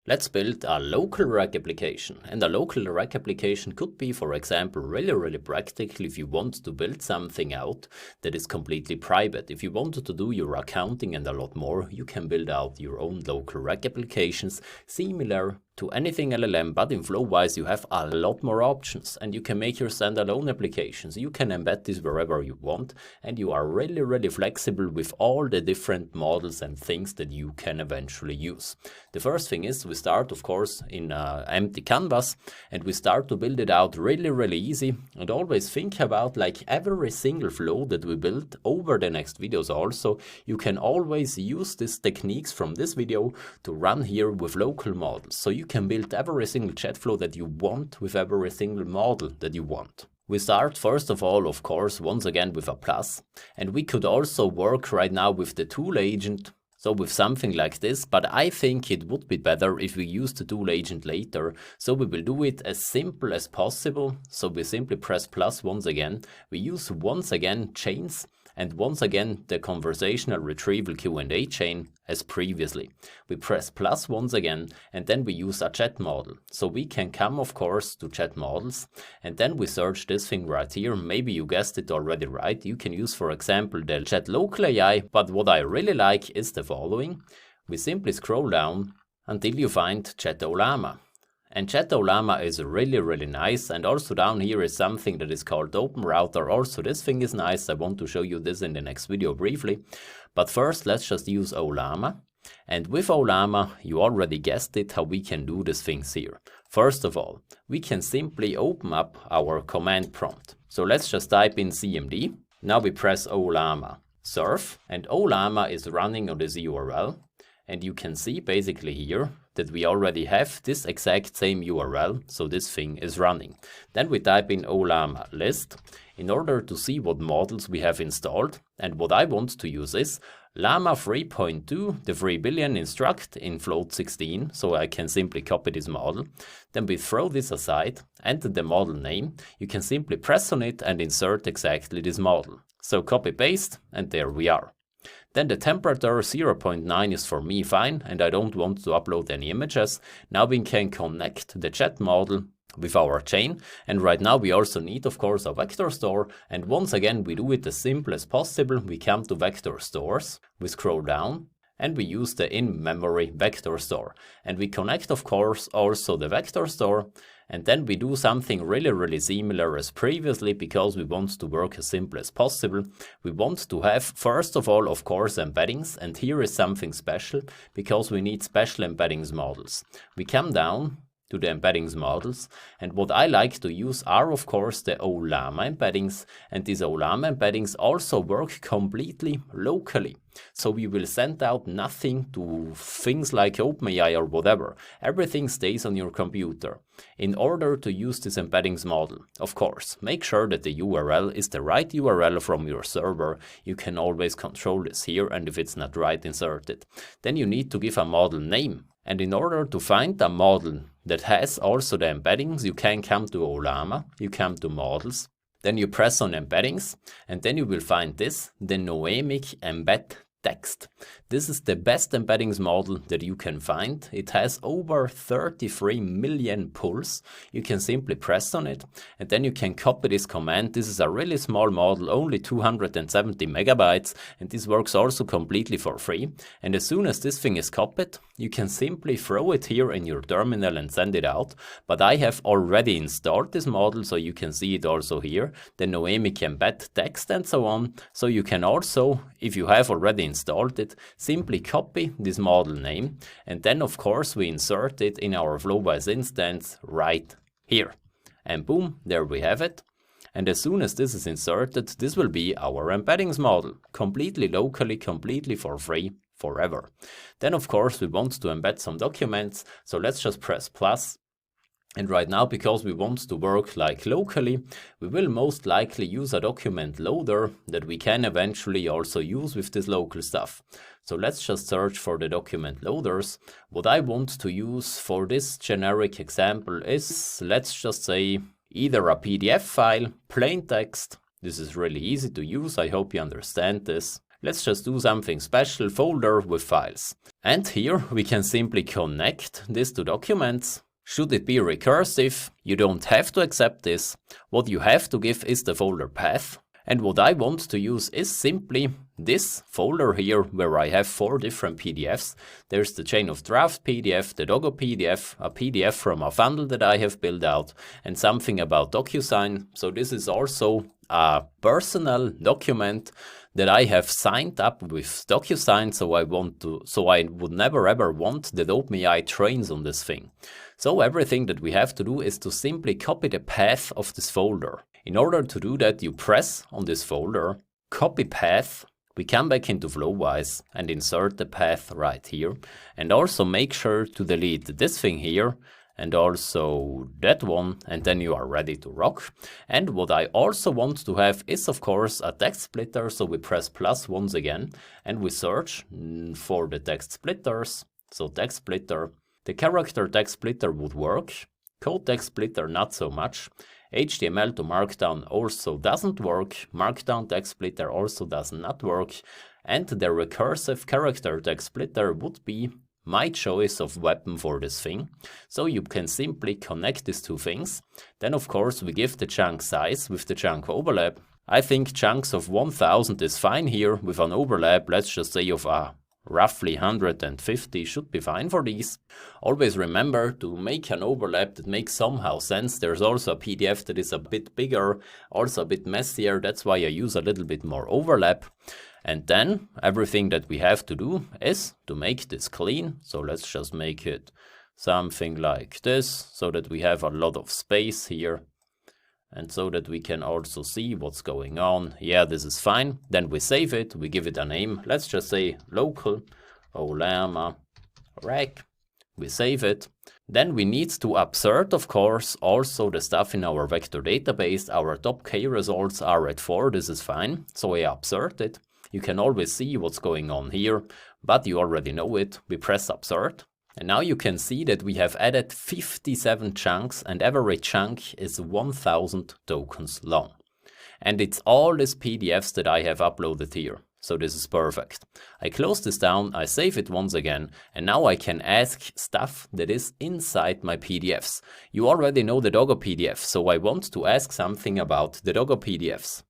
Let's build a local RAG application. And a local RAG application could be, for example, really practical if you want to build something out that is completely private. If you wanted to do your accounting and a lot more, you can build out your own local RAG applications similar to anything LLM, but in Flow-wise you have a lot more options and you can make your standalone applications. You can embed this wherever you want and you are really flexible with all the different models and things that you can eventually use. The first thing is we start, of course, in an empty canvas and we start to build it out really easy, and always think about like every single flow that we build over the next videos. Also, you can always use these techniques from this video to run here with local models. So you can build every single chat flow that you want with every single model that you want. We start first of all, of course, once again with a plus, and we could also work right now with the tool agent. So with something like this, but I think it would be better if we use the tool agent later. So we will do it as simple as possible. So we simply press plus once again. We use once again chains and once again the conversational retrieval Q&A chain as previously. We press plus once again and then we use a chat model. So we can come, of course, to chat models and then we search this thing right here. Maybe you guessed it already right. You can use, for example, the chat local AI, but what I really like is the following. We simply scroll down until you find chat Ollama. And Chat Ollama is really nice, and also down here is something that is called Open Router. Also this thing is nice. I want to show you this in the next video briefly. But first let's just use Ollama. And with Ollama, you already guessed it how we can do these things here. First of all, we can simply open up our command prompt. So let's just type in CMD. Now we press Ollama serve, and Ollama is running on this URL. And you can see basically here that we already have this exact same URL, so this thing is running. Then we type in Ollama list in order to see what models we have installed. And what I want to use is Llama 3.2, the 3 billion instruct in float 16, so I can simply copy this model. Then we throw this aside, enter the model name. You can simply press on it and insert exactly this model. So copy paste, and there we are. Then the temperature 0.9 is for me fine, and I don't want to upload any images. Now we can connect the chat model with our chain, and right now we also need, of course, a vector store, and once again we do it as simple as possible. We come to vector stores, we scroll down, and we use the in-memory vector store, and we connect, of course, also the vector store. And then we do something really similar as previously, because we want to work as simple as possible. We want to have, first of all, of course, embeddings. And here is something special, because we need special embeddings models. We come down to the embeddings models, and what I like to use are, of course, the Ollama embeddings, and these Ollama embeddings also work completely locally. So we will send out nothing to things like OpenAI or whatever. Everything stays on your computer. In order to use this embeddings model, of course, make sure that the URL is the right URL from your server. You can always control this here, and if it's not right, insert it. Then you need to give a model name. And in order to find a model that has also the embeddings, you can come to Ollama, you come to models, then you press on embeddings, and then you will find this, the Noemic embed text. This is the best embeddings model that you can find. It has over 33 million pulls. You can simply press on it and then you can copy this command. This is a really small model, only 270 megabytes, and this works also completely for free. And as soon as this thing is copied, you can simply throw it here in your terminal and send it out. But I have already installed this model, so you can see it also here, the Noemic embed text and so on. So you can also, if you have already installed it, simply copy this model name, and then of course we insert it in our Flow-wise instance right here. And boom, there we have it. And as soon as this is inserted, this will be our embeddings model, completely locally, completely for free, forever. Then of course we want to embed some documents, so let's just press plus. And right now, because we want to work like locally, we will most likely use a document loader that we can eventually also use with this local stuff. So let's just search for the document loaders. What I want to use for this generic example is, let's just say, either a PDF file, plain text. This is really easy to use. I hope you understand this. Let's just do something special, folder with files. And here we can simply connect this to documents. Should it be recursive, you don't have to accept this. What you have to give is the folder path. And what I want to use is simply this folder here where I have 4 different PDFs. There's the chain of draft PDF, the Doggo PDF, a PDF from a funnel that I have built out, and something about DocuSign. So this is also a personal document that I have signed up with DocuSign, so I would never ever want that OpenAI trains on this thing. So everything that we have to do is to simply copy the path of this folder. In order to do that, you press on this folder, copy path, we come back into Flowise and insert the path right here, and also make sure to delete this thing here and also that one, and then you are ready to rock. And what I also want to have is of course a text splitter, so we press plus once again and we search for the text splitters. So text splitter, the character text splitter would work, code text splitter not so much, HTML to Markdown also doesn't work, Markdown text splitter also does not work, and the recursive character text splitter would be my choice of weapon for this thing. So you can simply connect these two things. Then of course we give the chunk size with the chunk overlap. I think chunks of 1000 is fine here with an overlap, let's just say of roughly 150 should be fine for these. Always remember to make an overlap that makes somehow sense. There's also a PDF that is a bit bigger, also a bit messier, that's why I use a little bit more overlap. And then everything that we have to do is to make this clean. So let's just make it something like this so that we have a lot of space here. And so that we can also see what's going on. Yeah, this is fine. Then we save it, we give it a name. Let's just say local Ollama RAG. We save it. Then we need to upsert, of course, also the stuff in our vector database. Our top K results are at 4, this is fine. So I upsert it. You can always see what's going on here, but you already know it. We press upsert. And now you can see that we have added 57 chunks and every chunk is 1000 tokens long. And it's all these PDFs that I have uploaded here. So this is perfect. I close this down, I save it once again, and now I can ask stuff that is inside my PDFs. You already know the Doggo PDF, so I want to ask something about the Doggo PDFs.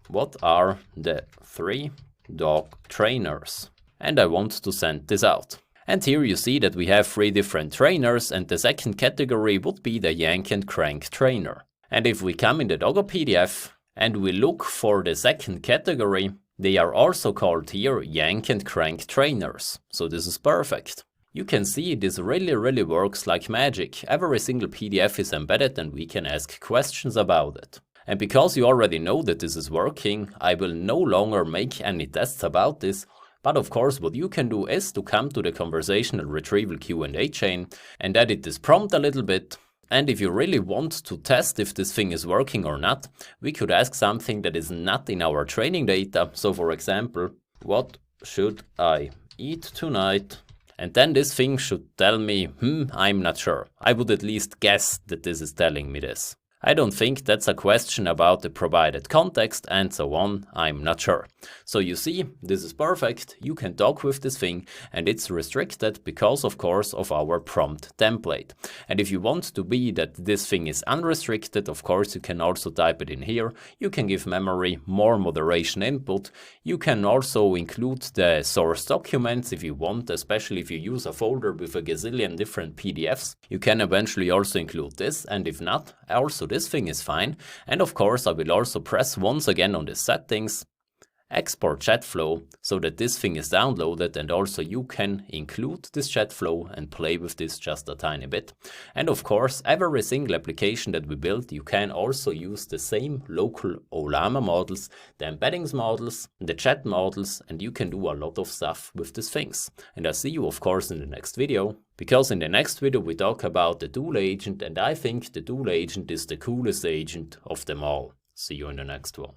What are the 3 dog trainers? And I want to send this out. And here you see that we have 3 different trainers, and the second category would be the yank and crank trainer. And if we come in the Doggo PDF and we look for the second category, they are also called here yank and crank trainers. So this is perfect. You can see this really works like magic. Every single PDF is embedded and we can ask questions about it. And because you already know that this is working, I will no longer make any tests about this. But of course what you can do is to come to the conversational retrieval Q&A chain and edit this prompt a little bit. And if you really want to test if this thing is working or not, we could ask something that is not in our training data. So for example, what should I eat tonight? And then this thing should tell me, I'm not sure. I would at least guess that this is telling me this. I don't think that's a question about the provided context and so on, I'm not sure. So you see, this is perfect, you can talk with this thing and it's restricted because of course of our prompt template. And if you want to be that this thing is unrestricted, of course you can also type it in here, you can give memory more moderation input, you can also include the source documents if you want, especially if you use a folder with a gazillion different PDFs. You can eventually also include this, and if not, also this thing is fine. And of course I will also press once again on the settings, export chat flow, so that this thing is downloaded and also you can include this chat flow and play with this just a tiny bit. And of course every single application that we build, you can also use the same local Ollama models, the embeddings models, the chat models, and you can do a lot of stuff with these things. And I see you of course in the next video. Because in the next video we talk about the tool agent, and I think the tool agent is the coolest agent of them all. See you in the next one.